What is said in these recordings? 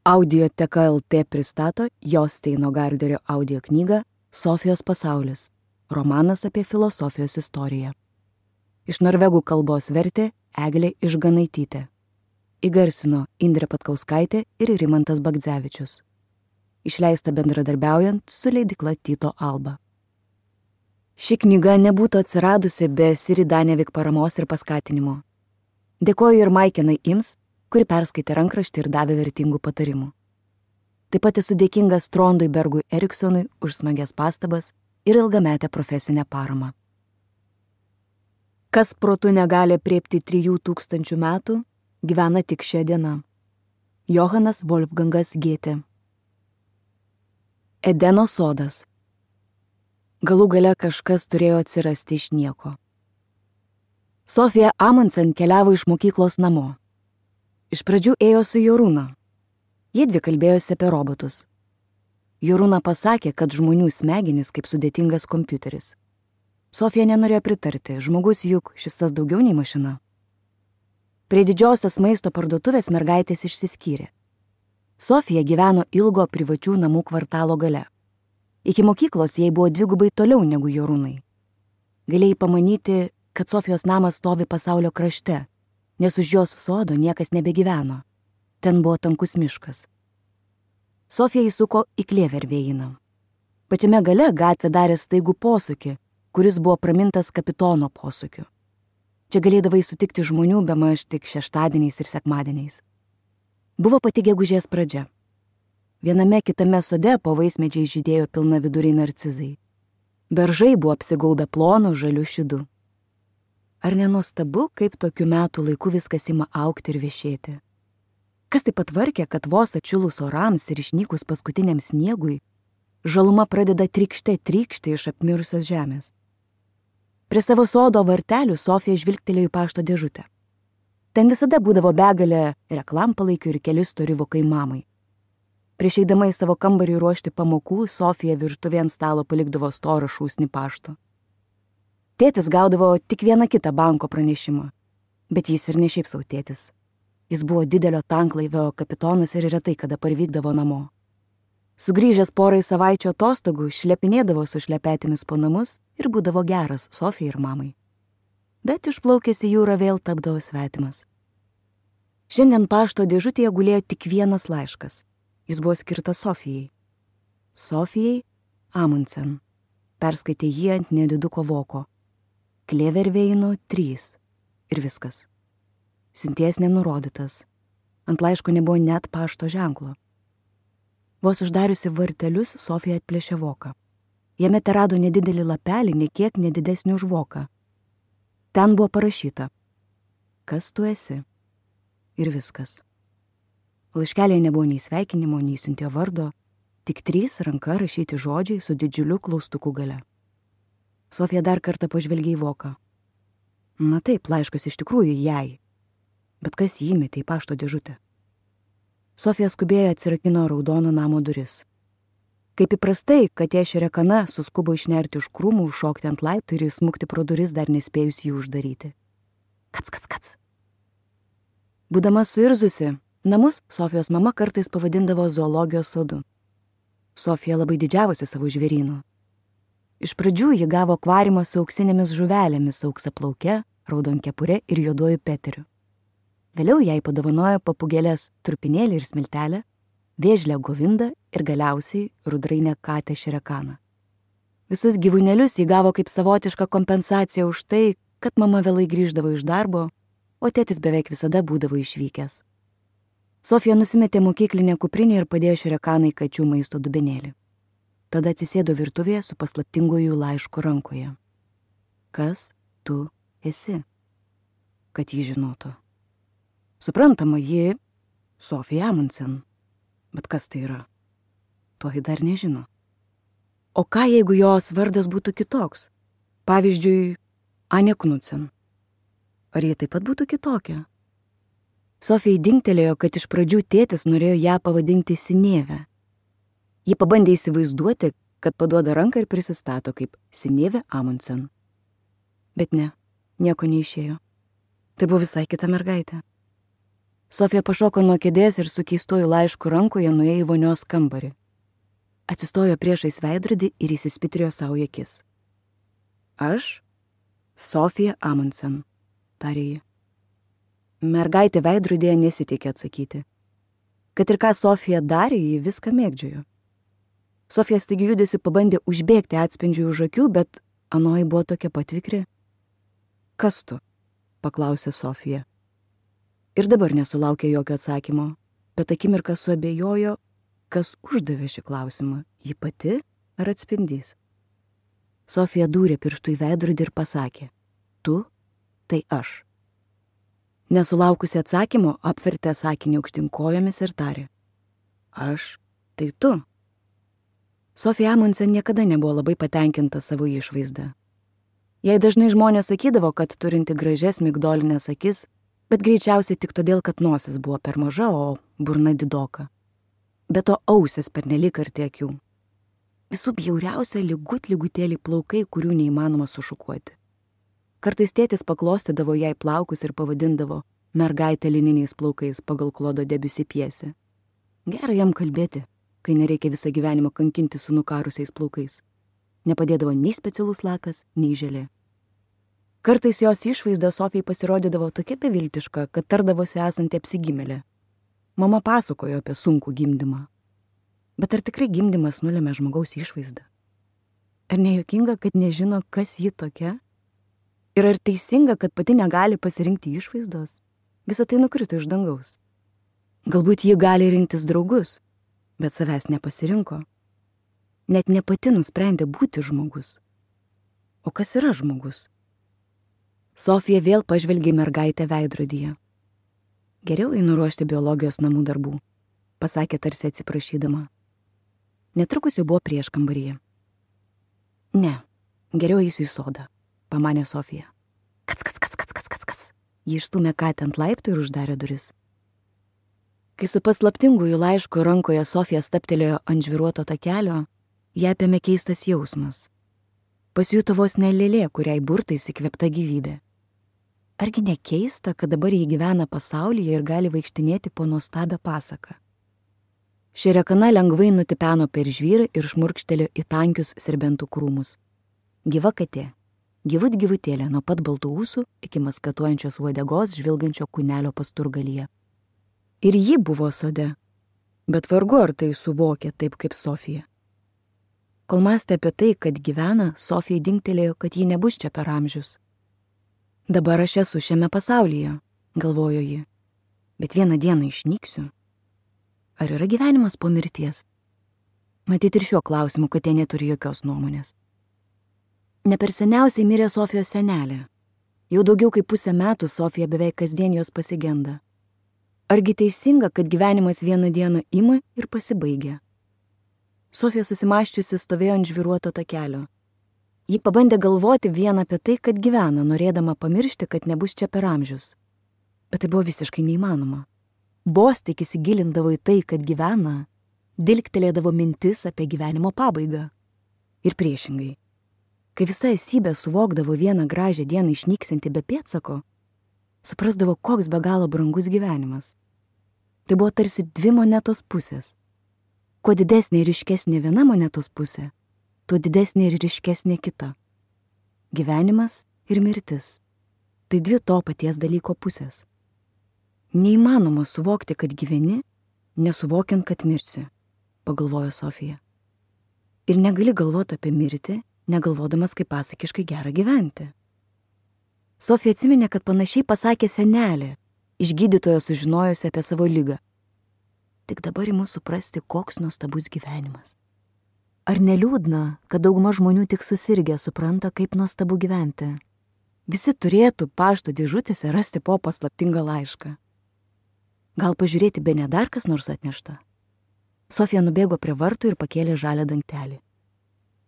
Audioteka LT pristato Josteino Garderio audio knygą Sofijos pasaulis – romanas apie filosofijos istoriją. Iš norvegų kalbos vertė Eglė Išganaitytė. Įgarsino Indrė Patkauskaitė ir Rimantas Bagdzevičius. Išleista bendradarbiaujant su leidykla Tyto Alba. Ši knyga nebūtų atsiradusi be Siri Danevik paramos ir paskatinimo. Dėkoju ir Maikenai Ims, kuri perskaitė rankraštį ir davė vertingų patarimų. Taip pat esu dėkingas Trondui Bergui Eriksonui už smagias pastabas ir ilgametę profesinę paramą. Kas protu negali aprėpti 3000 metų, gyvena tik šią dieną. Johanas Wolfgangas Gėtė. Edeno sodas. Galų gale kažkas turėjo atsirasti iš nieko. Sofija Amundsen keliavo iš mokyklos namo. Iš pradžių ėjo su Jorūna. Jiedvi kalbėjosi apie robotus. Jorūna pasakė, kad žmonių smegenys kaip sudėtingas kompiuteris. Sofija nenorėjo pritarti, žmogus juk šis tas daugiau nei mašina. Prie didžiosios maisto parduotuvės mergaitės išsiskyrė. Sofija gyveno ilgo privačių namų kvartalo gale. Iki mokyklos jai buvo dvigubai toliau negu Jorūnai. Galėjai pamanyti, kad Sofijos namas stovi pasaulio krašte, nes už jos sodo niekas nebegyveno. Ten buvo tankus miškas. Sofija įsuko į Klėvervėjiną. Pačiame gale gatvė darė staigų posūkį, kuris buvo pramintas kapitono posūkiu. Čia galėdavai sutikti žmonių bemaž tik šeštadieniais ir sekmadieniais. Buvo pati gegužės pradžia. Viename kitame sode po vaismedžiais žydėjo pilna viduriai narcizai. Beržai buvo apsigaubę plonu žaliu šidu. Ar nenuostabu, kaip tokiu metų laiku viskas ima augti ir viešėti? Kas taip patvarkė, kad vos atšilus orams ir išnykus paskutiniam sniegui, žaluma pradeda trykšte iš apmirusios žemės? Prie savo sodo vartelių Sofija žvilgtelėjo į pašto dėžutę. Ten visada būdavo begalė reklampalaikių ir keli stori vokai mamai. Prieš eidama į savo kambarį ruošti pamokų, Sofija virtuvėje ant stalo palikdavo storą šūsnį pašto. Tėtis gaudavo tik vieną kitą banko pranešimą, bet jis ir ne šiaip sau tėtis. Jis buvo didelio tanklaivio kapitonas ir retai kada parvykdavo namo. Sugrįžęs porai savaičių atostogų, šlepinėdavo su šlepetėmis po namus ir būdavo geras Sofijai ir mamai. Bet išplaukęs į jūrą vėl tapdavo svetimas. Šiandien pašto dėžutėje gulėjo tik vienas laiškas. Jis buvo skirtas Sofijai. Sofijai Amundsen. Perskaitė jį ant nediduko voko. Klėvervėjino 3. Ir viskas. Siuntėjas nenurodytas. Ant laiško nebuvo net pašto ženklo. Vos uždariusi vartelius, Sofija atplėšė voką. Jame terado nedidelį lapelį, nė kiek nedidesnį už voką. Ten buvo parašyta: kas tu esi? Ir viskas. Laiškelėje nebuvo nei sveikinimo, nei siuntėjo vardo, tik 3 ranka rašyti žodžiai su didžiuliu klaustuku gale. Sofija dar kartą pažvelgė į voką. Na taip, laiškas iš tikrųjų jai. Bet kas jį įmetė į pašto dėžutę? Sofija skubėjo atsirakino raudono namo duris. Kaip įprastai, katė šerekana suskubo išnerti už krūmų, šokti ant laiptų ir įsmukti pro duris, dar nespėjus jų uždaryti. Kac. Būdama suirzusi, namus Sofijos mama kartais pavadindavo zoologijos sodu. Sofija labai didžiavosi savo žvėrynu. Iš pradžių ji gavo akvariumą su auksinėmis žuvelėmis, auksaplauke, raudonkepure ir juoduoju peteriu. Vėliau jai padovanojo papugėlės trupinėlį ir smiltelę, vėžlę govindą ir galiausiai rudrainę katę šerekaną. Visus gyvūnėlius ji gavo kaip savotišką kompensaciją už tai, kad mama vėlai grįždavo iš darbo, o tėtis beveik visada būdavo išvykęs. Sofija nusimetė mokyklinę kuprinę ir padėjo šerekanai kačių maisto dubenėlį. Tada atsisėdo virtuvėje su paslaptinguoju laišku rankoje. Kas tu esi? Kad ji žinotų. Suprantama, ji Sofija Amundsen. Bet kas tai yra? To ji dar nežino. O ką, jeigu jos vardas būtų kitoks? Pavyzdžiui, Anja Knudsen. Ar ji taip pat būtų kitokia? Sofijai dingtelėjo, kad iš pradžių tėtis norėjo ją pavadinti Sinėve. Ji pabandė įsivaizduoti, kad paduoda ranką ir prisistato kaip Sinėvė Amundsen. Bet ne, nieko neišėjo. Tai buvo visai kita mergaitė. Sofija pašoko nuo kėdės ir su keistuoju laišku rankoje nuėjo į vonios kambarį. Atsistojo priešais veidrodį ir įsispitrėjo savo į akis. Aš, Sofija Amundsen, tarė ji. Mergaitė veidrodėje nesitikė atsakyti. Kad ir ką Sofija darė, ji viską mėgdžiojo. Sofija staigiu judesiu pabandė užbėgti atspindžiui už akių, bet anoji buvo tokia patvikri. Kas tu? Paklausė Sofija. Ir dabar nesulaukė jokio atsakymo, bet akimirką suabejojo, kas uždavė šį klausimą, ji pati ar atspindys. Sofija dūrė pirštų į veidrodį ir pasakė, tu, tai aš. Nesulaukusi atsakymo, apvertė sakinį aukštyn kojomis ir tarė, aš, tai tu. Sofija Amundsen niekada nebuvo labai patenkinta savo išvaizdą. Jai dažnai žmonės sakydavo, kad turinti gražias migdolinės akis, bet greičiausiai tik todėl, kad nosis buvo per maža, o burna didoka. Be to ausis pernelyg arti akių. Visų bjauriausia ligutėlį plaukai, kurių neįmanoma sušukuoti. Kartais tėtis paklostydavo jai plaukus ir pavadindavo mergaitę lininiais plaukais pagal Klodo Debiusi pjesę. Gera jam kalbėti, kai nereikia visą gyvenimą kankinti su nukarusiais plaukais. Nepadėdavo nei specialus lakas, nei želė. Kartais jos išvaizda Sofijai pasirodydavo tokia beviltiška, kad tardavosi esanti apsigimėlė. Mama pasakojo apie sunkų gimdymą. Bet ar tikrai gimdymas nulėmė žmogaus išvaizdą? Ar nejuokinga, kad nežino, kas ji tokia? Ir ar teisinga, kad pati negali pasirinkti išvaizdos? Visa tai nukrito iš dangaus. Galbūt ji gali rinktis draugus, bet savęs nepasirinko. Net ne pati nusprendė būti žmogus. O kas yra žmogus? Sofija vėl pažvelgė į mergaitę veidrodyje. Geriau einu ruošti biologijos namų darbų, pasakė tarsi atsiprašydama. Netrukus jau buvo prieškambaryje. Ne, geriau eisiu į sodą, pamanė Sofija. Kats. Ji išstūmė katę ant laiptų ir uždarė duris. Kai su paslaptingųjų laišku rankoje Sofija staptelėjo ant žvyruoto takelio, ją apėmė keistas jausmas. Pasijuto vos ne lėlė, kuriai burtais įkvėpta gyvybė. Argi ne keista, kad dabar ji gyvena pasaulyje ir gali vaikštinėti po nuostabią pasaką. Šerekana lengvai nutipeno per žvyrą ir šmurkštelėjo į tankius serbentų krūmus. Gyva katė, gyvutėlė nuo pat baltų ūsų iki maskatuojančios uodegos žvilgančio kūnelio pasturgalyje. Ir ji buvo sode, bet vargu ar tai suvokė taip kaip Sofija. Kol mąstė apie tai, kad gyvena, Sofijai dingtelėjo, kad ji nebus čia per amžius. Dabar aš esu šiame pasaulyje, galvojo ji, bet vieną dieną išnyksiu. Ar yra gyvenimas po mirties? Matyt ir šiuo klausimu, kad jie neturi jokios nuomonės. Ne per seniausiai mirė Sofijos senelė. Jau daugiau kaip pusę metų Sofija beveik kasdien jos pasigenda. Argi teisinga, kad gyvenimas vieną dieną ima ir pasibaigia? Sofija susimąsčiusi stovėjo ant žvyruoto takelio. Ji pabandė galvoti vien apie tai, kad gyvena, norėdama pamiršti, kad nebus čia per amžius. Bet tai buvo visiškai neįmanoma. Vos tik įsigilindavo į tai, kad gyvena, dilgtelėdavo mintis apie gyvenimo pabaigą. Ir priešingai. Kai visa esybė suvokdavo vieną gražią dieną išnyksinti be pėdsako, suprasdavo, koks be galo brangus gyvenimas. Tai buvo tarsi dvi monetos pusės. Kuo didesnė ir ryškesnė viena monetos pusė, tuo didesnė ir ryškesnė kita. Gyvenimas ir mirtis. Tai dvi to paties dalyko pusės. Neįmanoma suvokti, kad gyveni, nesuvokiant, kad mirsi, pagalvojo Sofija. Ir negali galvoti apie mirtį, negalvodamas, kaip pasakiškai gera gyventi. Sofija atsiminė, kad panašiai pasakė senelė, iš gydytojo sužinojusi apie savo ligą. Tik dabar imu suprasti, koks nuostabus gyvenimas. Ar neliūdna, kad dauguma žmonių tik susirgę supranta, kaip nuostabu gyventi? Visi turėtų pašto dėžutėse rasti po paslaptingą laišką. Gal pažiūrėti bene dar kas nors atnešta? Sofija nubėgo prie vartų ir pakėlė žalią dangtelį.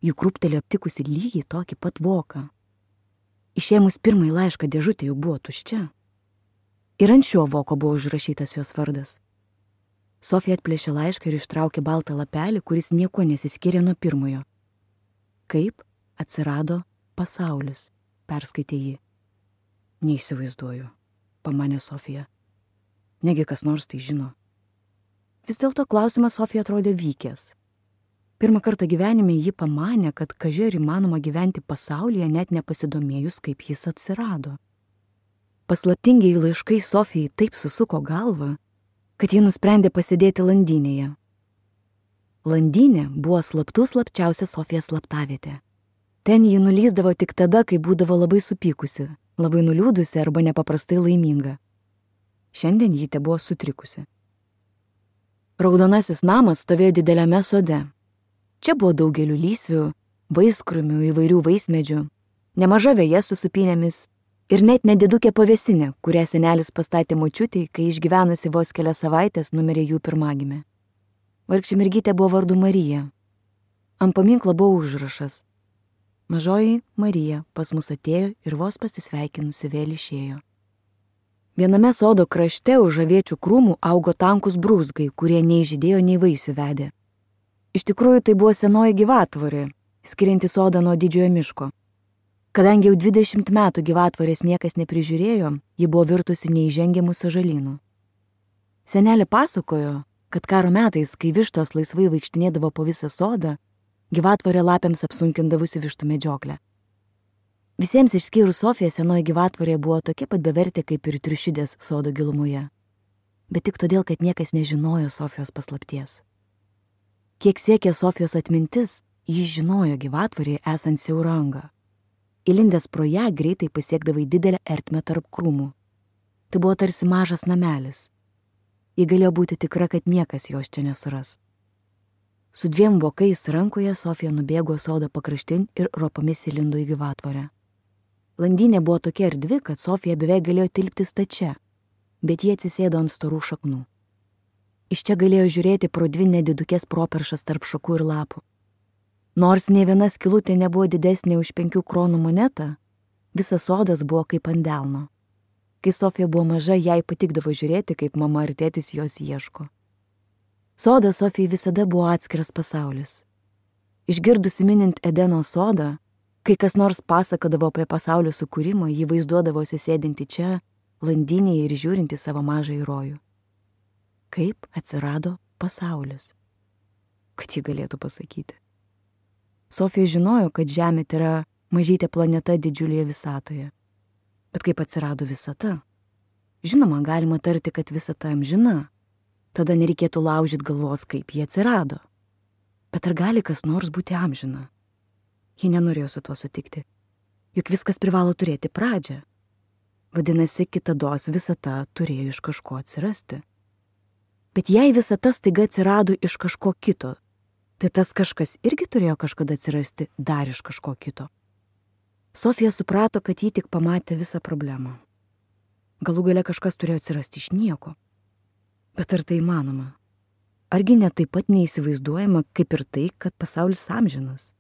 Jų krūptelėjo aptikusi lygiai tokį pat voką. Išėmus pirmąjį laišką dėžutė jau buvo tuščia. Ir ant šio voko buvo užrašytas jos vardas. Sofija atplėšė laišką ir ištraukė baltą lapelį, kuris nieko nesiskyrė nuo pirmojo. Kaip atsirado pasaulis, perskaitė ji. Neįsivaizduoju, pamanė Sofija. Negi kas nors tai žino. Vis dėlto klausimas Sofija atrodė vykęs. Pirmą kartą gyvenime ji pamanė, kad kaži ar įmanoma gyventi pasaulyje, net nepasidomėjus, kaip jis atsirado. Paslaptingiai laiškai Sofijai taip susuko galvą, kad ji nusprendė pasėdėti landynėje. Landynė buvo slapčiausia Sofijos slaptavietė. Ten ji nulysdavo tik tada, kai būdavo labai supykusi, labai nuliūdusi arba nepaprastai laiminga. Šiandien ji tebuvo sutrikusi. Raudonasis namas stovėjo dideliame sode. Čia buvo daugelių lysvių, vaiskrūmių, įvairių vaismedžių, nemaža veja su supynėmis ir net nedidukė pavėsinė, kurią senelis pastatė močiutei, kai išgyvenusi vos kelias savaitės numirė jų pirmagimė. Vargšė mergytė buvo vardu Marija. Ant paminklo buvo užrašas: Mažoji Marija pas mus atėjo ir vos pasisveikinusi vėl išėjo. Viename sodo krašte už aviečių krūmų augo tankus brūzgai, kurie nei žydėjo, nei vaisių vedė. Iš tikrųjų tai buvo senoji gyvatvorė, skirianti sodą nuo didžiojo miško. Kadangi jau 20 metų gyvatvorės niekas neprižiūrėjo, ji buvo virtusi neįžengiamų sąžalynų. Senelė pasakojo, kad karo metais, kai vištos laisvai vaikštinėdavo po visą sodą, gyvatvorė lapėms apsunkindavusi vištų medžioklę. Visiems išskyrus Sofiją senoji gyvatvorė buvo tokia pat bevertė kaip ir triušidės sodo gilumoje. Bet tik todėl, kad niekas nežinojo Sofijos paslapties. Kiek siekė Sofijos atmintis, jis žinojo gyvatvorėje esant siaurą angą. Įlindęs pro ją greitai pasiekdavai didelę ertmę tarp krūmų. Tai buvo tarsi mažas namelis. Ji galėjo būti tikra, kad niekas jos čia nesuras. Su 2 vokais rankoje Sofija nubėgo sodo pakraštin ir ropomis įlindo į gyvatvorę. Landynė buvo tokia erdvi, kad Sofija beveik galėjo tilpti stačia, bet jie atsisėdo ant storų šaknų. Iš čia galėjo žiūrėti pro 2 nedidukės properšas tarp šakų ir lapų. Nors nė viena skylutė nebuvo didesnė už 5 kronų monetą, visas sodas buvo kaip ant delno. Kai Sofija buvo maža, jai patikdavo žiūrėti, kaip mama ar tėtis jos ieško. Sodas Sofijai visada buvo atskiras pasaulis. Išgirdusi minint Edeno sodą, kai kas nors pasakodavo apie pasaulio sukūrimą, ji vaizduodavosi sėdinti čia, landynėje ir žiūrinti savo mažąjį rojų. Kaip atsirado pasaulis? Kad ji galėtų pasakyti. Sofija žinojo, kad Žemė tai yra mažytė planeta didžiulėje visatoje. Bet kaip atsirado visata? Žinoma, galima tarti, kad visata amžina. Tada nereikėtų laužyti galvos, kaip ji atsirado. Bet ar gali kas nors būti amžina? Ji nenorėjo su tuo sutikti. Juk viskas privalo turėti pradžią. Vadinasi, kitados visata turėjo iš kažko atsirasti. Bet jei visata staiga atsirado iš kažko kito, tai tas kažkas irgi turėjo kažkada atsirasti dar iš kažko kito. Sofija suprato, kad ji tik pamatė visą problemą. Galų gale kažkas turėjo atsirasti iš nieko. Bet ar tai įmanoma? Argi ne taip pat neįsivaizduojama kaip ir tai, kad pasaulis amžinas?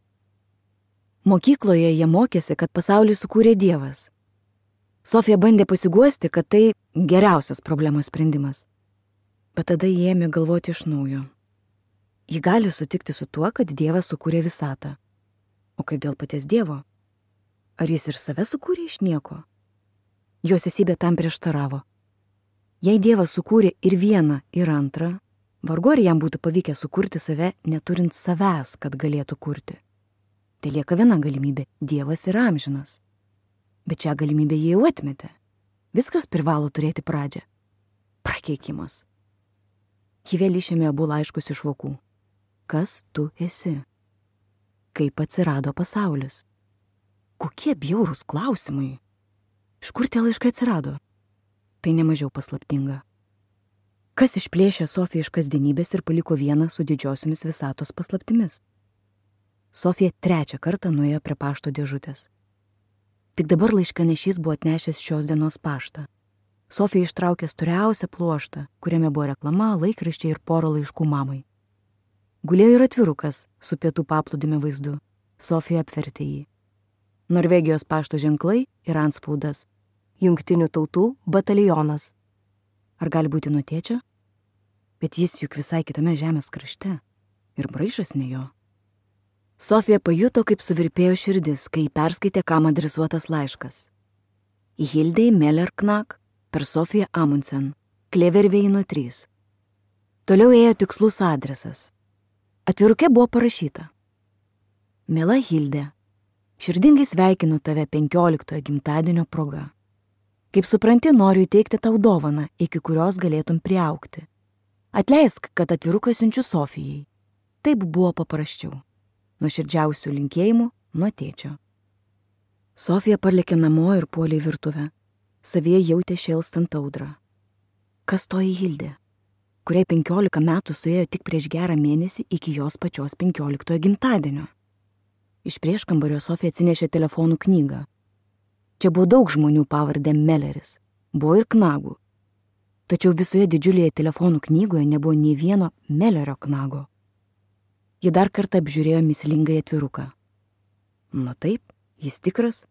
Mokykloje jie mokėsi, kad pasaulį sukūrė Dievas. Sofija bandė pasiguosti, kad tai geriausias problemos sprendimas. Bet tada jie ėmė galvoti iš naujo. Ji gali sutikti su tuo, kad Dievas sukūrė visatą. O kaip dėl paties Dievo? Ar jis ir save sukūrė iš nieko? Jos esybė tam prieštaravo. Jei Dievas sukūrė ir vieną, ir antrą, vargu ar jam būtų pavykę sukurti save, neturint savęs, kad galėtų kurti. Tai lieka viena galimybė – Dievas yra amžinas. Bet šią galimybę jie jau atmetė. Viskas privalo turėti pradžią. Prakeikimas. Ji vėl išėmė abu laiškus iš vokų. Kas tu esi? Kaip atsirado pasaulis? Kokie bjaurūs klausimai? Iš kur tie laiškai atsirado? Tai nemažiau paslaptinga. Kas išplėšė Sofiją iš kasdienybės ir paliko vieną su didžiosiomis visatos paslaptimis? Sofija 3 kartą nuėjo prie pašto dėžutės. Tik dabar laiškanešys buvo atnešęs šios dienos paštą. Sofija ištraukė storiausią pluoštą, kuriame buvo reklama, laikraščiai ir pora laiškų mamai. Gulėjo ir atvirukas su pietų paplūdimio vaizdu. Sofija apvertė jį. Norvegijos pašto ženklai ir antspaudas. Jungtinių tautų batalionas. Ar gali būti nuo tėčio? Bet jis juk visai kitame žemės krašte. Ir braižas ne jo. Sofija pajuto, kaip suvirpėjo širdis, kai perskaitė, kam adresuotas laiškas. Hildei Meller-Knack per Sofiją Amundsen, Kleverveino 3. Toliau ėjo tikslus adresas. Atviruke buvo parašyta: Miela Hilde, širdingai sveikinu tave 15 gimtadienio proga. Kaip supranti, noriu įteikti tau dovaną, iki kurios galėtum priaugti. Atleisk, kad atviruką siunčiu Sofijai. Taip buvo paprasčiau. Nuoširdžiausių linkėjimų nuo tėčio. Sofija parlėkė namo ir puolė į virtuvę. Savyje jautė šėlstant audrą. Kas toji Hildė, kuriai 15 metų suėjo tik prieš gerą mėnesį iki jos pačios 15 gimtadienio? Iš prieškambario Sofija atsinešė telefonų knygą. Čia buvo daug žmonių pavardę Melleris, buvo ir knagų. Tačiau visoje didžiulėje telefonų knygoje nebuvo nei vieno Mellerio knago. Ji dar kartą apžiūrėjo mįslingai atviruką. Na taip, jis tikras,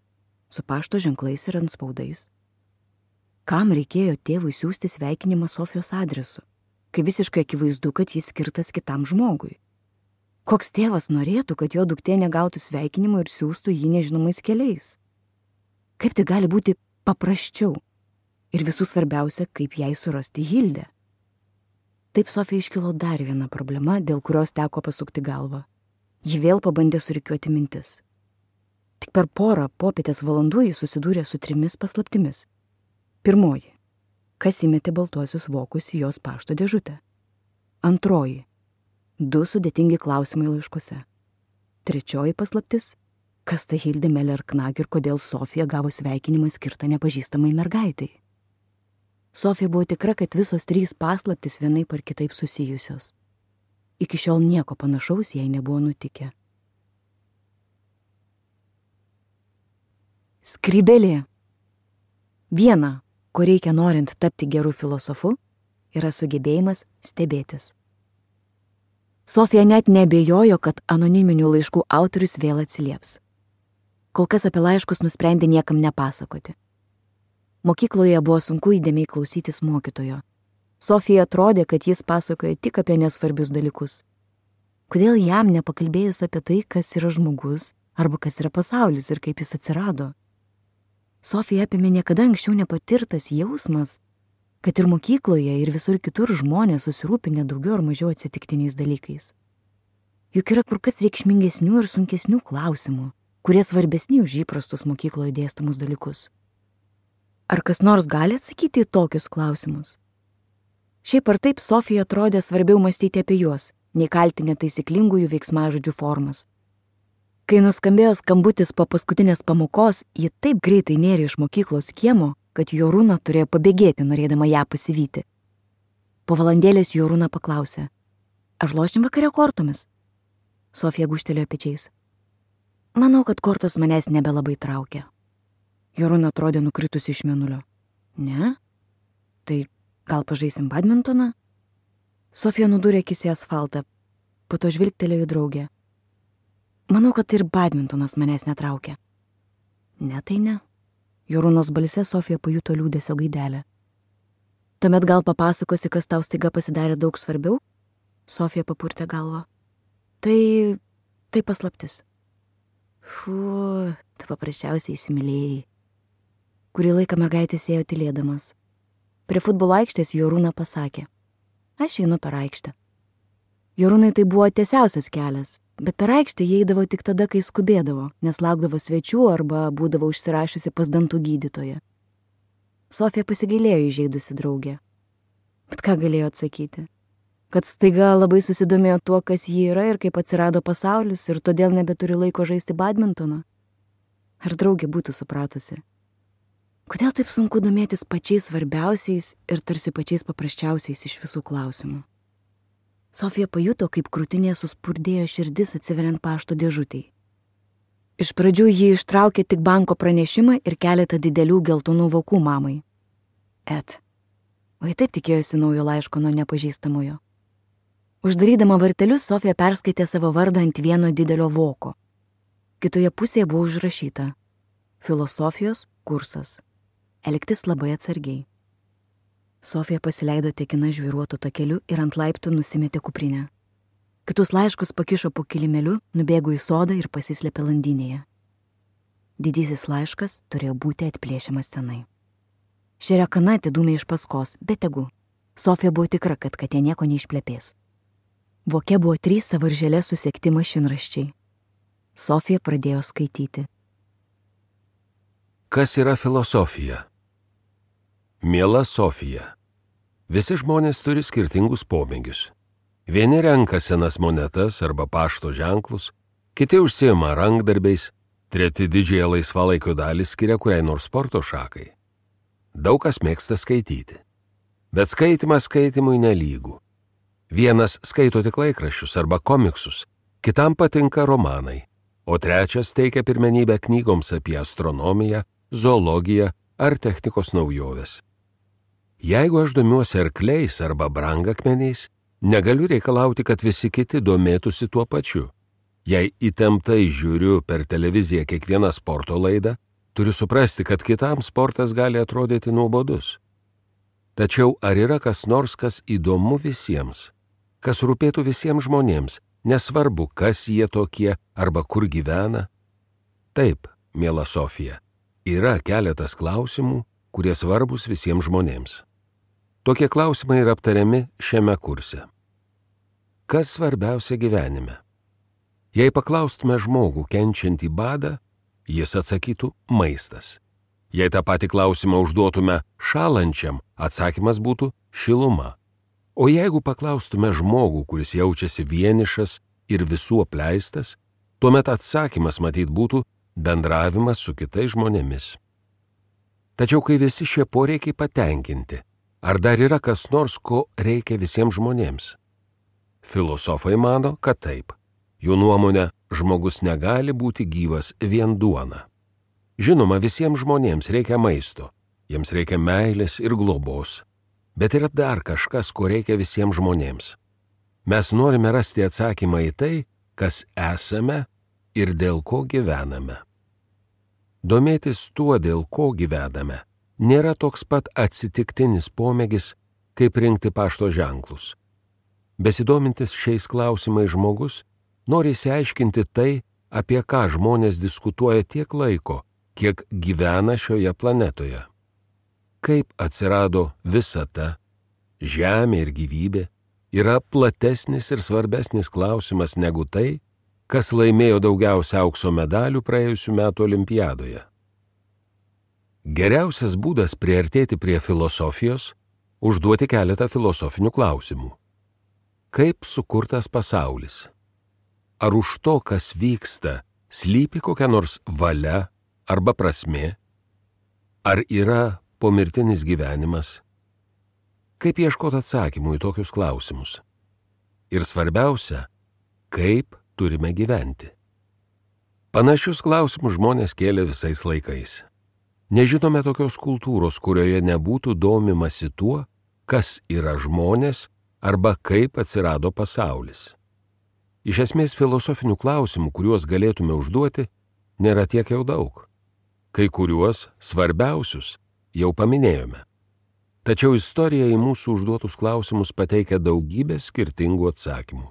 su pašto ženklais ir antspaudais. Kam reikėjo tėvui siųsti sveikinimą Sofijos adresu, kai visiškai akivaizdu, kad jis skirtas kitam žmogui? Koks tėvas norėtų, kad jo duktė negautų sveikinimų ir siųstų jį nežinomais keliais? Kaip tai gali būti paprasčiau? Ir visų svarbiausia, kaip jai surasti Hildę. Taip Sofija iškilo dar viena problema, dėl kurios teko pasukti galvą. Ji vėl pabandė surikiuoti mintis. Tik per porą popietės valandų ji susidūrė su 3 paslaptimis. Pirmoji. Kas įmetė baltuosius vokus į jos pašto dėžutę? Antroji. 2 sudėtingi klausimai laiškuose. Trečioji paslaptis. Kas ta Hildė Meller-Knag ir kodėl Sofija gavo sveikinimą skirtą nepažįstamai mergaitai? Sofija buvo tikra, kad visos 3 paslaptys vienaip ar kitaip susijusios. Iki šiol nieko panašaus jai nebuvo nutikę. Skrybėlė. Viena, ko reikia norint tapti geru filosofu, yra sugebėjimas stebėtis. Sofija net neabejojo, kad anoniminių laiškų autorius vėl atsilieps. Kol kas apie laiškus nusprendė niekam nepasakoti. Mokykloje buvo sunku įdėmiai klausytis mokytojo. Sofija atrodė, kad jis pasakoja tik apie nesvarbius dalykus. Kodėl jam nepakalbėjus apie tai, kas yra žmogus, arba kas yra pasaulis ir kaip jis atsirado? Sofija apėmė niekada anksčiau nepatirtas jausmas, kad ir mokykloje, ir visur kitur žmonės susirūpinę daugiau ar mažiau atsitiktiniais dalykais. Juk yra kur kas reikšmingesnių ir sunkesnių klausimų, kurie svarbesni už įprastus mokykloje dėstomus dalykus. Ar kas nors gali atsakyti į tokius klausimus? Šiaip ar taip Sofija atrodė svarbiau mąstyti apie juos, nei kaltinę taisyklingųjų veiksmažodžių formas. Kai nuskambėjo skambutis po paskutinės pamokos, ji taip greitai nėrė iš mokyklos kiemo, kad Jorūna turėjo pabėgėti, norėdama ją pasivyti. Po valandėlės Jorūna paklausė: Ar lošim vakare kortomis? Sofija gūžtelėjo pečiais. Manau, kad kortos manęs nebelabai traukia. Jorūna atrodė nukritusi iš mėnulio. Ne? Tai gal pažaisim badmintoną? Sofija nudūrė akis į asfaltą, po to žvilgtelėjo į draugę. Manau, kad ir badmintonas manęs netraukia. Ne, tai ne. Jorūnos balse Sofija pajuto liūdesio gaidelę. Tuomet gal papasakosi, kas tau staiga pasidarė daug svarbiau? Sofija papurtė galvą. Tai paslaptis. Tai paprasčiausiai įsimylėjai. Kurį laiką mergaitės ėjo tylėdamas. Prie futbolo aikštės Jorūna pasakė: Aš einu per aikštę. Jorūnai tai buvo tiesiausias kelias, bet per aikštę jie eidavo tik tada, kai skubėdavo, nes laukdavo svečių arba būdavo užsirašiusi pas dantų gydytoją. Sofija pasigailėjo įžeidusi draugę. Bet ką galėjo atsakyti? Kad staiga labai susidomėjo tuo, kas ji yra ir kaip atsirado pasaulis ir todėl nebeturi laiko žaisti badmintoną? Ar draugė būtų supratusi? Kodėl taip sunku domėtis pačiais svarbiausiais ir tarsi pačiais paprasčiausiais iš visų klausimų? Sofija pajuto, kaip krūtinėje suspurdėjo širdis atsiveriant pašto dėžutei. Iš pradžių ji ištraukė tik banko pranešimą ir keletą didelių geltonų vokų mamai. O ji taip tikėjosi naujo laiško nuo nepažįstamojo. Uždarydama vartelius, Sofija perskaitė savo vardą ant vieno didelio voko. Kitoje pusėje buvo užrašyta: Filosofijos kursas. Elgtis labai atsargiai. Sofija pasileido tekina žvyruotų takeliu ir ant laiptų nusimetė kuprinę. Kitus laiškus pakišo po kilimėliu, nubėgo į sodą ir pasislėpė landynėje. Didysis laiškas turėjo būti atplėšiamas tenai. Šerekana atidūmė iš paskos, bet tegu. Sofija buvo tikra, kad katė nieko neišplepės. Voke buvo 3 savaržėlė susekti mašinraščiai. Sofija pradėjo skaityti. Kas yra filosofija? Miela Sofija, visi žmonės turi skirtingus pomėgius. Vieni renka senas monetas arba pašto ženklus, kiti užsiima rankdarbiais, treti didžiąją laisvalaikio dalį skiria kuriai nors sporto šakai. Daug kas mėgsta skaityti. Bet skaitimas skaitimui nelygų. Vienas skaito tik laikraščius arba komiksus, kitam patinka romanai, o trečias teikia pirmenybę knygoms apie astronomiją, zoologiją ar technikos naujoves. Jeigu aš domiuosi arkliais arba brangakmeniais, negaliu reikalauti, kad visi kiti domėtųsi tuo pačiu. Jei įtemptai žiūriu per televiziją kiekvieną sporto laidą, turiu suprasti, kad kitam sportas gali atrodyti nuobodus. Tačiau ar yra kas nors, kas įdomu visiems, kas rūpėtų visiems žmonėms, nesvarbu, kas jie tokie arba kur gyvena? Taip, miela Sofija, yra keletas klausimų, kurie svarbus visiems žmonėms. Tokie klausimai yra aptariami šiame kurse. Kas svarbiausia gyvenime? Jei paklaustume žmogų kenčiantį badą, jis atsakytų maistas. Jei tą patį klausimą užduotume šalančiam, atsakymas būtų šiluma. O jeigu paklaustume žmogų, kuris jaučiasi vienišas ir visų apleistas, tuomet atsakymas matyt būtų bendravimas su kitais žmonėmis. Tačiau kai visi šie poreikiai patenkinti, ar dar yra kas nors, ko reikia visiems žmonėms? Filosofai mano, kad taip. Jų nuomonė, žmogus negali būti gyvas vien duona. Žinoma, visiems žmonėms reikia maisto, jiems reikia meilės ir globos, bet yra dar kažkas, ko reikia visiems žmonėms. Mes norime rasti atsakymą į tai, kas esame ir dėl ko gyvename. Domėtis tuo, dėl ko gyvename, nėra toks pat atsitiktinis pomėgis, kaip rinkti pašto ženklus. Besidomintis šiais klausimais žmogus nori išsiaiškinti tai, apie ką žmonės diskutuoja tiek laiko, kiek gyvena šioje planetoje. Kaip atsirado visata, žemė ir gyvybė, yra platesnis ir svarbesnis klausimas negu tai, kas laimėjo daugiausia aukso medalių praėjusių metų olimpiadoje. Geriausias būdas priartėti prie filosofijos – užduoti keletą filosofinių klausimų. Kaip sukurtas pasaulis? Ar už to, kas vyksta, slypi kokia nors valia arba prasmė? Ar yra pomirtinis gyvenimas? Kaip ieškoti atsakymų į tokius klausimus? Ir svarbiausia, kaip turime gyventi? Panašius klausimus žmonės kėlė visais laikais. Nežinome tokios kultūros, kurioje nebūtų domimasi tuo, kas yra žmonės arba kaip atsirado pasaulis. Iš esmės filosofinių klausimų, kuriuos galėtume užduoti, nėra tiek jau daug. Kai kuriuos svarbiausius jau paminėjome. Tačiau istorija į mūsų užduotus klausimus pateikia daugybę skirtingų atsakymų.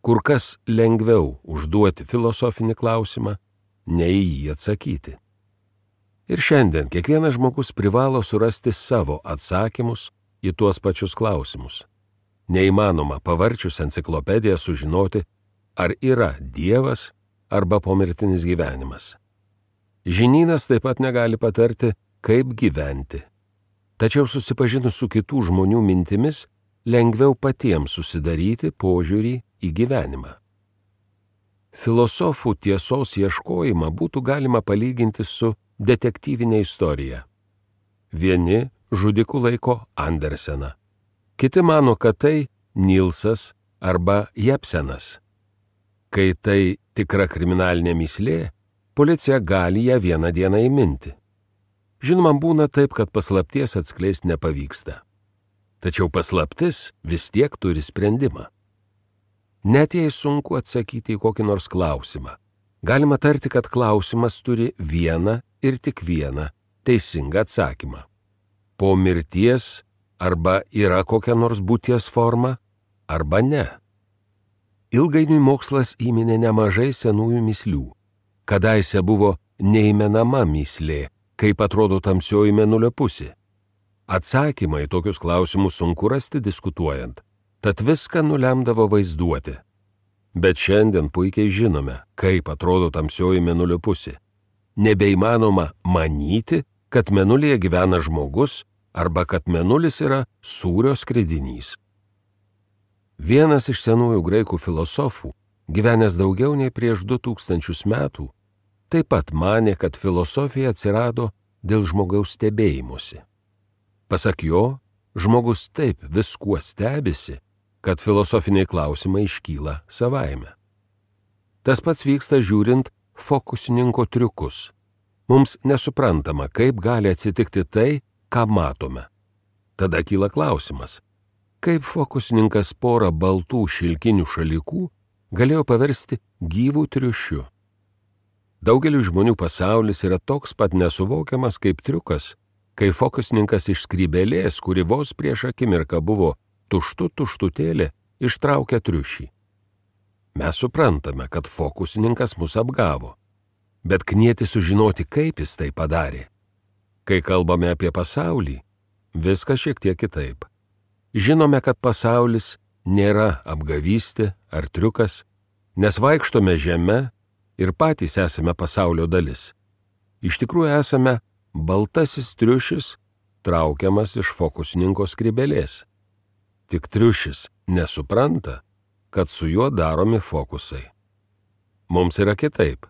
Kur kas lengviau užduoti filosofinį klausimą, nei į jį atsakyti. Ir šiandien kiekvienas žmogus privalo surasti savo atsakymus į tuos pačius klausimus. Neįmanoma pavarčius enciklopediją sužinoti, ar yra Dievas arba pomirtinis gyvenimas. Žinynas taip pat negali patarti, kaip gyventi. Tačiau susipažinus su kitų žmonių mintimis, lengviau patiems susidaryti požiūrį į gyvenimą. Filosofų tiesos ieškojimą būtų galima palyginti su detektyvinė istorija. Vieni žudikų laiko Anderseną. Kiti mano, kad tai Nilsas arba Jepsenas. Kai tai tikra kriminalinė mįslė, policija gali ją vieną dieną įminti. Žinoma, būna taip, kad paslapties atskleisti nepavyksta. Tačiau paslaptis vis tiek turi sprendimą. Net jei sunku atsakyti į kokį nors klausimą, galima tarti, kad klausimas turi vieną ir tik vieną teisingą atsakymą. Po mirties arba yra kokia nors būties forma, arba ne. Ilgainiui mokslas įminė nemažai senųjų mįslių. Kadaise buvo neįmenama mįslė, kaip atrodo tamsioji mėnulio pusė. Atsakymą į tokius klausimus sunku rasti diskutuojant, tad viską nulemdavo vaizduoti. Bet šiandien puikiai žinome, kaip atrodo tamsioji mėnulio pusė. Nebeįmanoma manyti, kad mėnulyje gyvena žmogus arba kad mėnulis yra sūrio skridinys. Vienas iš senųjų graikų filosofų, gyvenęs daugiau nei prieš 2000 metų, taip pat manė, kad filosofija atsirado dėl žmogaus stebėjimuose. Pasak jo, žmogus taip viskuo stebisi, kad filosofiniai klausimai iškyla savaime. Tas pats vyksta žiūrint fokusininko triukus. Mums nesuprantama, kaip gali atsitikti tai, ką matome. Tada kyla klausimas, kaip fokusininkas porą baltų šilkinių šalikų galėjo paversti gyvų triušiu. Daugeliu žmonių pasaulis yra toks pat nesuvokiamas kaip triukas, kai fokusininkas iš skrybėlės, kuri vos prieš akimirką buvo tuštutėlė, ištraukia triušį. Mes suprantame, kad fokusininkas mus apgavo, bet knieti sužinoti, kaip jis tai padarė. Kai kalbame apie pasaulį, viskas šiek tiek kitaip. Žinome, kad pasaulis nėra apgavystė ar triukas, nes vaikštome žeme ir patys esame pasaulio dalis. Iš tikrųjų esame baltasis triušis, traukiamas iš fokusininko skrybėlės. Tik triušis nesupranta, kad su juo daromi fokusai. Mums yra kitaip.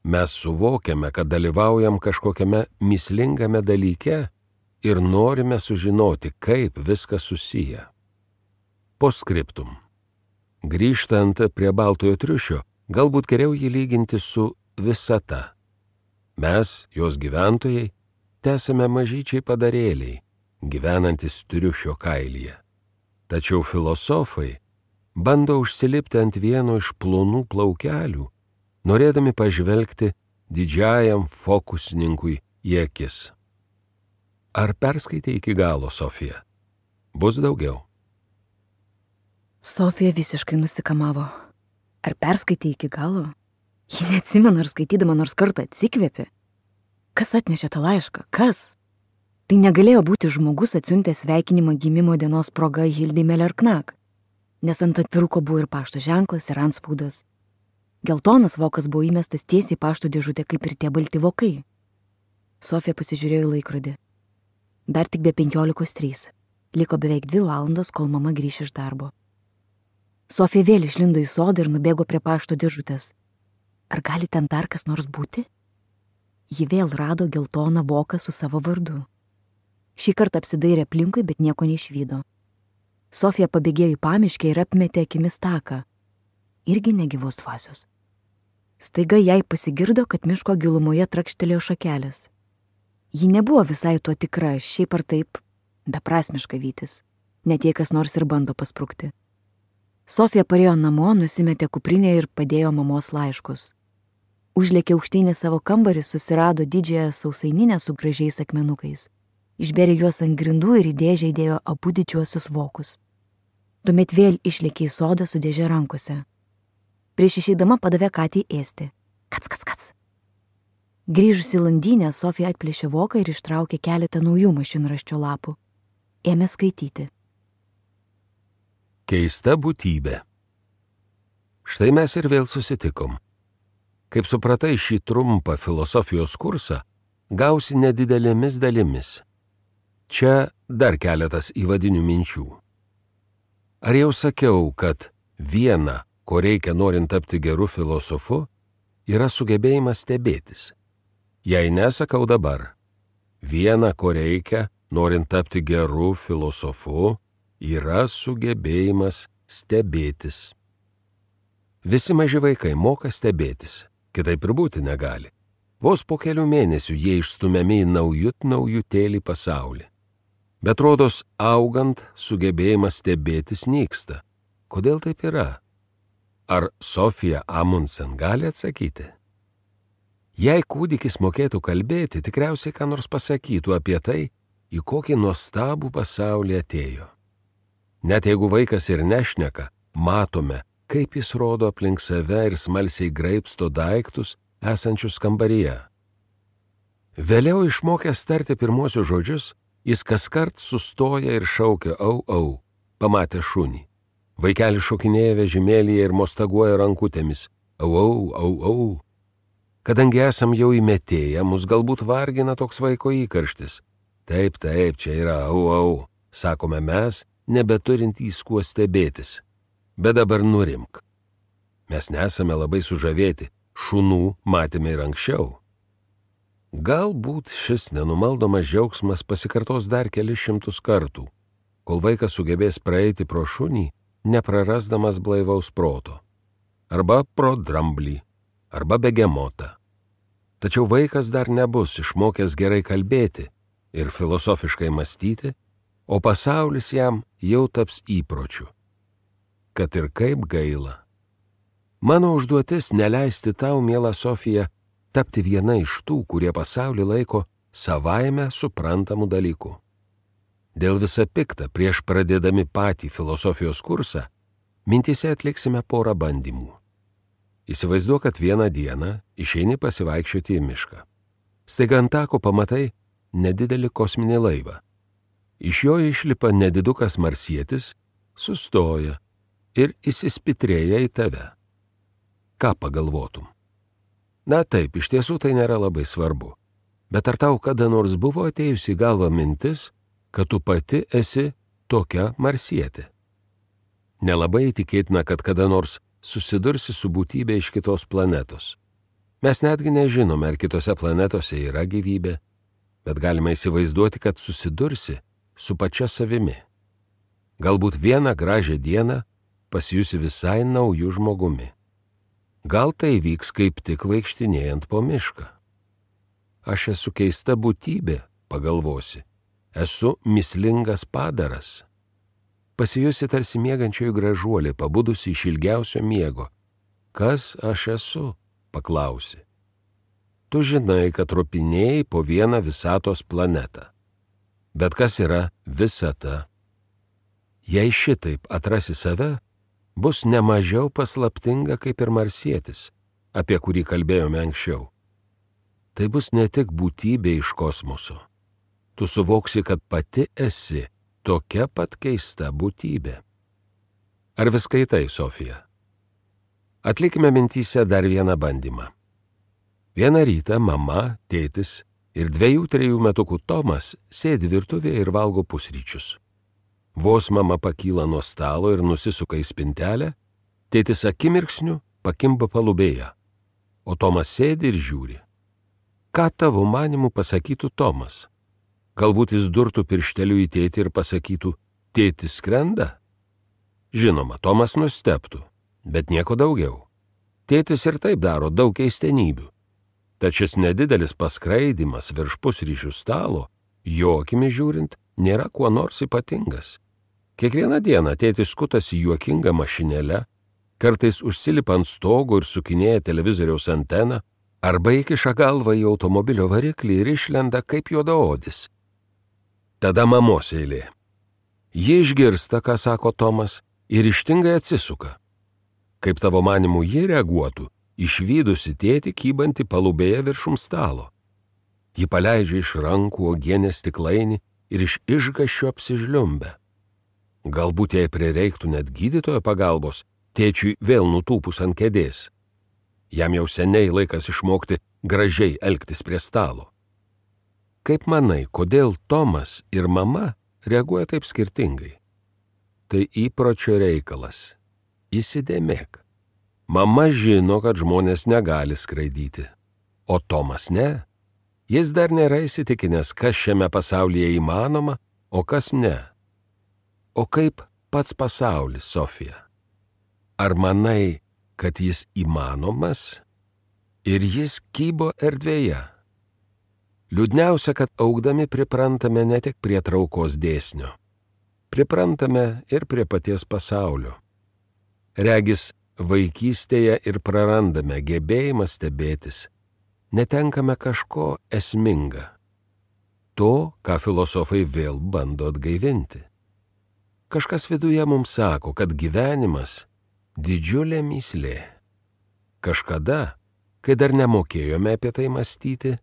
Mes suvokiame, kad dalyvaujam kažkokiame mįslingame dalyke ir norime sužinoti, kaip viskas susiję. Postscriptum. Grįžtant prie baltojo triušio, galbūt geriau jį lyginti su visata. Mes, jos gyventojai, tesame mažyčiai padarėliai, gyvenantis triušio kailyje. Tačiau filosofai bando užsilipti ant vieno iš plonų plaukelių, norėdami pažvelgti didžiajam fokusininkui į akis. Ar perskaitė iki galo, Sofija? Bus daugiau. Sofija visiškai nusikamavo. Ar perskaitė iki galo? Ji neatsimena, ar skaitydama nors kartą atsikvėpė. Kas atnešė tą laišką? Kas? Tai negalėjo būti žmogus atsiuntęs sveikinimą gimimo dienos proga Hildai Meller-Knack, nes ant atviruko buvo ir pašto ženklas, ir antspaudas. Geltonas vokas buvo įmestas tiesiai pašto dėžutę, kaip ir tie balti vokai. Sofija pasižiūrėjo į laikrodį. Dar tik be 15:03. Liko beveik 2 valandos, kol mama grįš iš darbo. Sofija vėl išlindo į sodą ir nubėgo prie pašto dėžutės. Ar gali ten dar kas nors būti? Ji vėl rado geltoną voką su savo vardu. Šį kartą apsidairė aplinkui, bet nieko neišvydo. Sofija pabėgėjo į pamiškę ir apmetė akimis taką. Irgi negyvos dvasios. Staiga jai pasigirdo, kad miško gilumoje trakštelėjo šakelės. Ji nebuvo visai tuo tikra, šiaip ar taip, beprasmiška vytis, net jei kas nors ir bando pasprukti. Sofija parėjo namo, nusimetė kuprinę ir padėjo mamos laiškus. Užlėkė aukštyn į savo kambarį, susirado didžiąją sausaininę su gražiais akmenukais. Išbėrė juos ant grindų ir į dėžę įdėjo abu didžiuosius vokus. Tuomet vėl išlėkė į sodą su dėže rankose. Prieš išeidama padavė katei ėsti. Kac. Grįžusi į landynę, Sofija atplėšė voką ir ištraukė keletą naujų mašinraščio lapų. Ėmė skaityti. Keista būtybė. Štai mes ir vėl susitikom. Kaip supratai šį trumpą filosofijos kursą, gausi nedidelėmis dalimis. Čia dar keletas įvadinių minčių. Ar jau sakiau, kad viena, ko reikia norint tapti geru filosofu, yra sugebėjimas stebėtis? Jei nesakau dabar, viena, ko reikia norint tapti geru filosofu, yra sugebėjimas stebėtis. Visi maži vaikai moka stebėtis, kitaip ir būti negali. Vos po kelių mėnesių jie išstumiami į naujutėlį pasaulį. Bet rodos, augant, sugebėjimas stebėtis nyksta. Kodėl taip yra? Ar Sofija Amundsen gali atsakyti? Jei kūdikis mokėtų kalbėti, tikriausiai ką nors pasakytų apie tai, į kokį nuostabų pasaulį atėjo. Net jeigu vaikas ir nešneka, matome, kaip jis rodo aplink save ir smalsiai graibsto daiktus esančius kambaryje. Vėliau išmokęs tarti pirmuosius žodžius, Jis kaskart sustoja ir šaukia au, au, pamatė šunį. Vaikelis šokinėja vežimėlyje ir mostaguoja rankutėmis. Au, au, au, au. Kadangi esam jau įmetėję, mus galbūt vargina toks vaiko įkarštis. Taip, čia yra au, au, sakome mes, nebeturintys kuo stebėtis. Bet dabar nurimk. Mes nesame labai sužavėti, šunų matėme ir anksčiau. Galbūt šis nenumaldomas džiaugsmas pasikartos dar kelis šimtus kartų, kol vaikas sugebės praeiti pro šunį, neprarasdamas blaivaus proto. Arba pro dramblį, arba begemotą. Tačiau vaikas dar nebus išmokęs gerai kalbėti ir filosofiškai mąstyti, o pasaulis jam jau taps įpročiu. Kad ir kaip gaila. Mano užduotis neleisti tau, miela Sofija, tapti viena iš tų, kurie pasaulį laiko savaime suprantamų dalykų. Dėl visa pikta, prieš pradėdami patį filosofijos kursą, mintise atliksime porą bandymų. Įsivaizduok, kad vieną dieną išeini pasivaikščioti į mišką. Staiga ant tako pamatai nedidelį kosminį laivą. Iš jo išlipa nedidukas marsietis, sustoja ir įsispitrėja į tave. Ką pagalvotum? Na taip, iš tiesų tai nėra labai svarbu. Bet ar tau kada nors buvo atėjusi į galvą mintis, kad tu pati esi tokia marsietė? Nelabai tikėtina, kad kada nors susidursi su būtybė iš kitos planetos. Mes netgi nežinome, ar kitose planetose yra gyvybė, bet galime įsivaizduoti, kad susidursi su pačia savimi. Galbūt vieną gražią dieną pasijusi visai naujų žmogumi. Gal tai vyks kaip tik vaikštinėjant po mišką. Aš esu keista būtybė, pagalvosi. Esu mįslingas padaras. Pasijusi tarsi miegančioji gražuolė, pabudusi iš ilgiausio miego. Kas aš esu? Paklausi. Tu žinai, kad ropinėjai po vieną visatos planetą. Bet kas yra visata? Jei šitaip atrasi save, bus nemažiau paslaptinga kaip ir marsietis, apie kurį kalbėjome anksčiau. Tai bus ne tik būtybė iš kosmoso. Tu suvoksi, kad pati esi tokia pat keista būtybė. Ar vis skaitai, Sofija? Atlikime mintyse dar vieną bandymą. Vieną rytą mama, tėtis ir 2-3 metukų Tomas sėdi virtuvėje ir valgo pusryčius. Vos mama pakyla nuo stalo ir nusisuka į spintelę, tėtis akimirksniu pakimba palubėje, o Tomas sėdi ir žiūri. Ką tavo manimu pasakytų Tomas? Galbūt jis durtų piršteliu į tėtį ir pasakytų, tėtis skrenda? Žinoma, Tomas nustebtų, bet nieko daugiau. Tėtis ir taip daro daug keistenybių. Tačiau šis nedidelis paskraidimas virš pusryčių stalo, jo akimis žiūrint, nėra kuo nors ypatingas. Kiekvieną dieną tėtis skutasi juokingą mašinėlę, kartais užsilipa ant stogo ir sukinėja televizoriaus anteną, arba įkiša galvą į automobilio variklį ir išlenda kaip juodaodis. Tada mamos eilė. Ji išgirsta, ką sako Tomas, ir ryžtingai atsisuka. Kaip tavo manimu ji reaguotų, išvydusi tėtį kybantį palubėje viršum stalo. Ji paleidžia iš rankų uogienės stiklainį ir iš išgąsčio apsižliumbia. Galbūt jai prireiktų net gydytojo pagalbos, tėčiui vėl nutūpus ant kėdės. Jam jau seniai laikas išmokti gražiai elgtis prie stalo. Kaip manai, kodėl Tomas ir mama reaguoja taip skirtingai? Tai įpročio reikalas. Įsidėmėk. Mama žino, kad žmonės negali skraidyti, o Tomas ne. Jis dar nėra įsitikinęs, kas šiame pasaulyje įmanoma, o kas ne. O kaip pats pasaulis, Sofija? Ar manai, kad jis įmanomas? Ir jis kybo erdvėje. Liūdniausia, kad augdami priprantame ne tik prie traukos dėsnio. Priprantame ir prie paties pasaulio. Regis, vaikystėje ir prarandame gebėjimą stebėtis. Netenkame kažko esminga. To, ką filosofai vėl bando atgaivinti. Kažkas viduje mums sako, kad gyvenimas didžiulė mįslė. Kažkada, kai dar nemokėjome apie tai mąstyti,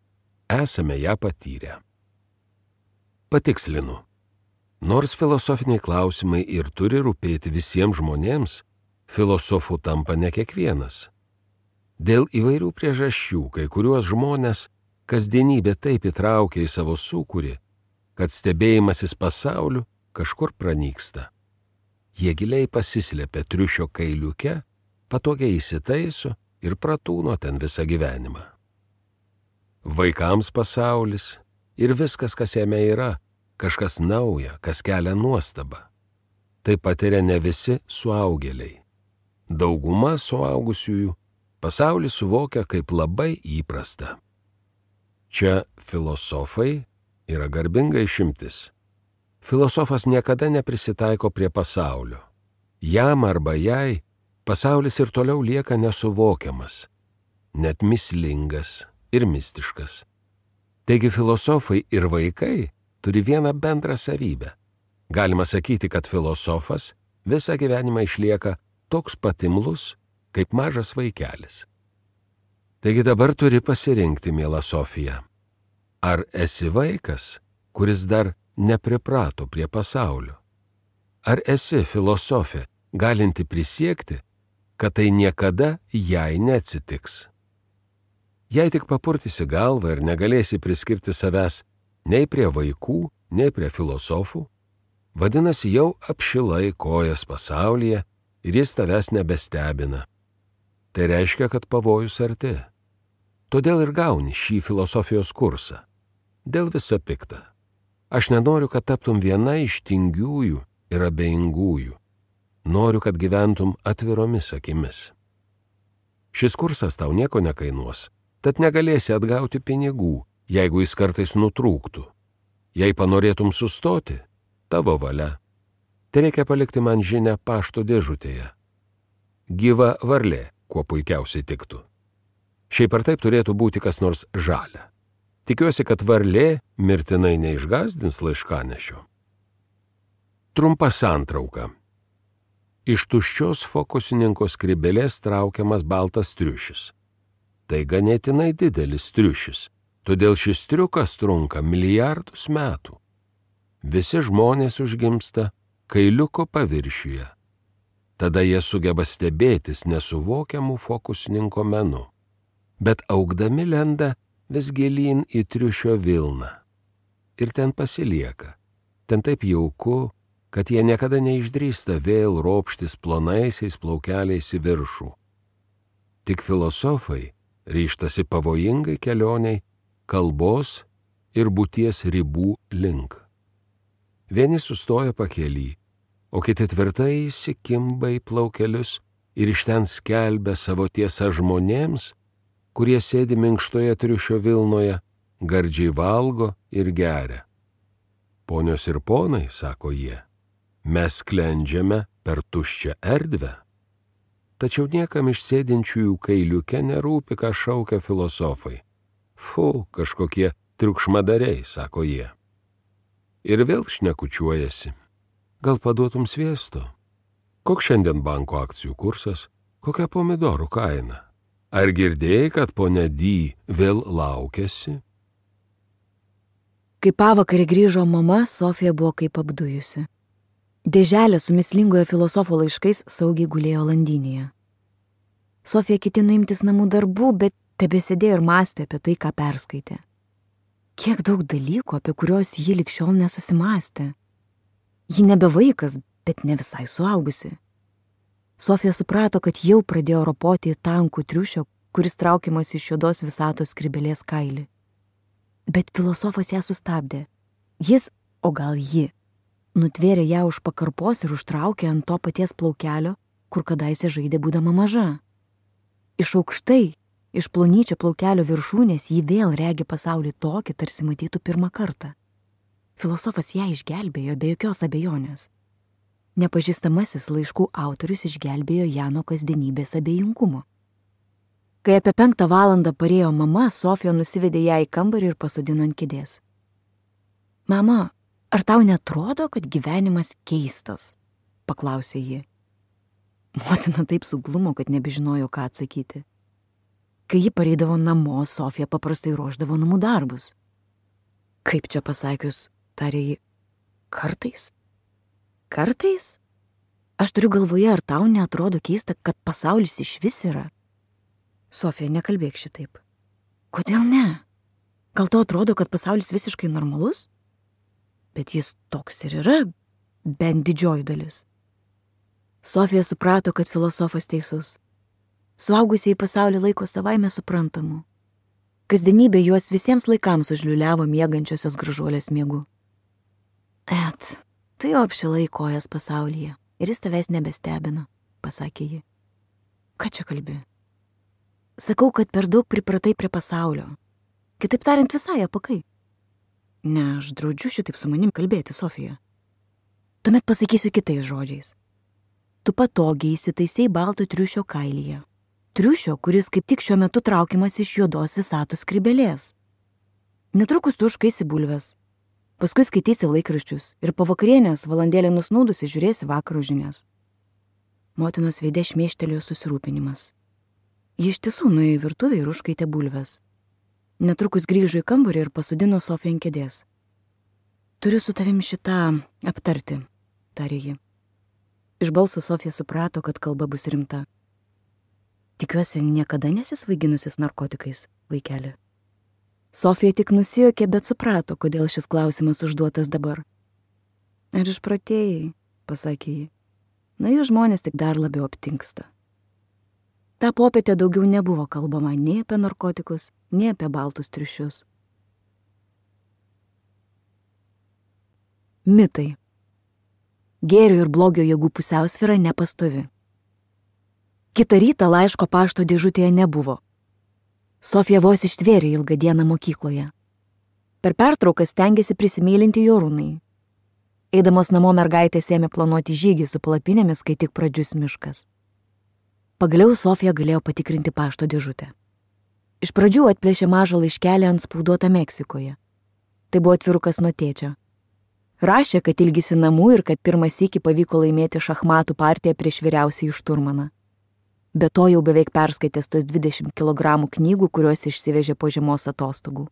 esame ją patyrę. Patikslinu. Nors filosofiniai klausimai ir turi rūpėti visiems žmonėms, filosofų tampa ne kiekvienas. Dėl įvairių priežasčių kai kuriuos žmonės kasdienybė taip įtraukia į savo sūkurį, kad stebėjimasis pasauliu kažkur pranyksta. Jie giliai pasislėpia triušio kailiuke, patogiai įsitaiso ir pratūno ten visą gyvenimą. Vaikams pasaulis ir viskas, kas jame yra, kažkas nauja, kas kelia nuostabą. Tai patiria ne visi suaugėliai. Dauguma suaugusiųjų pasaulį suvokia kaip labai įprasta. Čia filosofai yra garbinga išimtis. Filosofas niekada neprisitaiko prie pasaulio. Jam arba jai pasaulis ir toliau lieka nesuvokiamas, net mįslingas ir mistiškas. Taigi filosofai ir vaikai turi vieną bendrą savybę. Galima sakyti, kad filosofas visą gyvenimą išlieka toks pat imlus, kaip mažas vaikelis. Taigi dabar turi pasirinkti, miela Sofija. Ar esi vaikas, kuris dar nepriprato prie pasaulio? Ar esi filosofė, galinti prisiekti, kad tai niekada jai neatsitiks? Jei tik papurtysi galvą ir negalėsi priskirti savęs nei prie vaikų, nei prie filosofų, vadinasi jau apšilai kojas pasaulyje ir jis tavęs nebestebina. Tai reiškia, kad pavojus arti. Todėl ir gauni šį filosofijos kursą. Dėl visa pikta. Aš nenoriu, kad taptum viena iš tingiųjų ir abejingųjų. Noriu, kad gyventum atviromis akimis. Šis kursas tau nieko nekainuos, tad negalėsi atgauti pinigų, jeigu jis kartais nutrūktų. Jei panorėtum sustoti, tavo valia. Tai reikia palikti man žinią pašto dėžutėje. Gyva varlė, kuo puikiausiai tiktų. Šiaip ar taip turėtų būti kas nors žalia. Tikiuosi, kad varlė mirtinai neišgąsdins laiškanešio. Trumpa santrauka. Iš tuščios fokusininko skrybėlės traukiamas baltas triušis. Tai ganėtinai didelis triušis, todėl šis triukas trunka milijardus metų. Visi žmonės užgimsta kailiuko paviršiuje. Tada jie sugeba stebėtis nesuvokiamų fokusininko menu, bet augdami lenda vis gilyn į triušio vilną. Ir ten pasilieka. Ten taip jauku, kad jie niekada neišdrįsta vėl ropštis plonaisiais plaukeliais į viršų. Tik filosofai ryžtasi pavojingai kelioniai kalbos ir būties ribų link. Vieni sustoja pakely, o kiti tvirtai įsikimba į plaukelius ir iš ten skelbia savo tiesą žmonėms, kurie sėdi minkštoje triušio vilnoje, gardžiai valgo ir geria. Ponios ir ponai, sako jie, mes sklendžiame per tuščią erdvę. Tačiau niekam iš sėdinčiųjų kailiuke nerūpi, ką šaukia filosofai. Fu, kažkokie triukšmadariai, sako jie. Ir vėl šnekučiuojasi. Gal paduotum sviesto? Koks šiandien banko akcijų kursas? Kokia pomidorų kaina? Ar girdėjai, kad ponia D vėl laukiasi? Kai pavakarį grįžo mama, Sofija buvo kaip apdujusi. Dėželė su mįslingojo filosofo laiškais saugiai gulėjo landynėje. Sofija ketino imtis namų darbų, bet tebesėdėjo ir mąstė apie tai, ką perskaitė. Kiek daug dalykų, apie kuriuos ji lig šiol nesusimąstė. Ji nebe vaikas, bet ne visai suaugusi. Sofija suprato, kad jau pradėjo ropoti į tankų triušio, kuris traukiamas iš juodos visatos skrybėlės kailį. Bet filosofas ją sustabdė. Jis, o gal ji, nutvėrė ją už pakarpos ir užtraukė ant to paties plaukelio, kur kadaise žaidė būdama maža. Iš aukštai, iš plonyčio plaukelio viršūnės ji vėl regi pasaulį tokį, tarsi matytų pirmą kartą. Filosofas ją išgelbėjo be jokios abejonės. Nepažįstamasis laiškų autorius išgelbėjo ją nuo kasdienybės abejingumo. Kai apie 5 valandą parėjo mama, Sofija nusivedė ją į kambarį ir pasodino ant kėdės. Mama, ar tau netrodo, kad gyvenimas keistas? Paklausė ji. Motina taip suglumo, kad nebežinojo, ką atsakyti. Kai ji pareidavo namo, Sofija paprastai ruošdavo namų darbus. Kaip čia pasakius, tarė ji. Kartais? Kartais? Aš turiu galvoje, ar tau neatrodo keista, kad pasaulis išvis yra? Sofija, nekalbėk šitaip. Kodėl ne? Gal tau atrodo, kad pasaulis visiškai normalus? Bet jis toks ir yra, bent didžioji dalis. Sofija suprato, kad filosofas teisus. Suaugusiai pasaulį laiko savaime suprantamu. Kasdienybė juos visiems laikams užliuliavo miegančiosios gražuolės miegu. Tu jau apšilai kojas pasaulyje ir jis tavęs nebestebina, pasakė ji. Ką čia kalbi? Sakau, kad per daug pripratai prie pasaulio. Kitaip tariant, visai apakai. Ne, aš draudžiu šitaip su manim kalbėti, Sofija. Tuomet pasakysiu kitais žodžiais. Tu patogiai įsitaisei balto triušio kailyje. Triušio, kuris kaip tik šiuo metu traukiamas iš juodos visatos skrybelės. Netrukus tu užkaisi bulves. Paskui skaitysi laikraščius ir po vakarienės valandėlę nusnūdusi žiūrėsi vakaro žinias. Motinos veide šmėštelėjo susirūpinimas. Ji iš tiesų nuėjo į virtuvę ir užkaitė bulves. Netrukus grįžo į kambarį ir pasodino Sofiją ant kėdės. Turiu su tavim šitą aptarti, tarė ji. Iš balso Sofija suprato, kad kalba bus rimta. Tikiuosi, niekada nesisvaiginusis narkotikais, vaikeli. Sofija tik nusijuokė, bet suprato, kodėl šis klausimas užduotas dabar. Ar išprotėjai, pasakė ji. Na, jų žmonės tik dar labiau aptingsta. Ta popietė daugiau nebuvo kalbama nei apie narkotikus, nei apie baltus triušius. Mitai. Gėrio ir blogio jėgų pusiausvyra nepastovi. Kitą rytą laiško pašto dėžutėje nebuvo. Sofija vos ištvėrė ilgą dieną mokykloje. Per pertrauką stengėsi prisimėlinti Jorūnai. Eidamos namo mergaitės ėmė planuoti žygį su palapinėmis, kai tik pradžius miškas. Pagaliau Sofija galėjo patikrinti pašto dėžutę. Iš pradžių atplėšė mažą laiškelį antspauduotą Meksikoje. Tai buvo atvirukas nuo tėčio. Rašė, kad ilgisi namų ir kad pirmą sykį pavyko laimėti šachmatų partiją prieš vyriausiąjį šturmaną. Be to jau beveik perskaitęs tos 20 kilogramų knygų, kuriuos išsivežė po žiemos atostogų.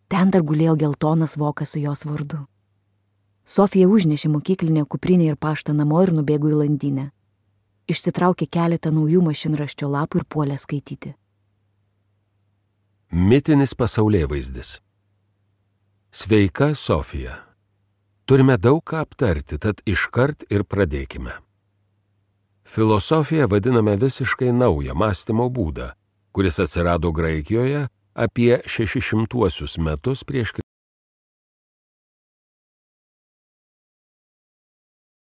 Ten dar gulėjo geltonas vokas su jos vardu. Sofija užnešė mokyklinę kuprinę ir paštą namo ir nubėgo į landinę. Išsitraukė keletą naujų mašinraščio lapų ir puolė skaityti. Mitinis pasaulėvaizdis. Sveika, Sofija. Turime daug ką aptarti, tad iškart ir pradėkime. Filosofiją vadiname visiškai naują mąstymo būdą, kuris atsirado Graikijoje apie 600 metus prieš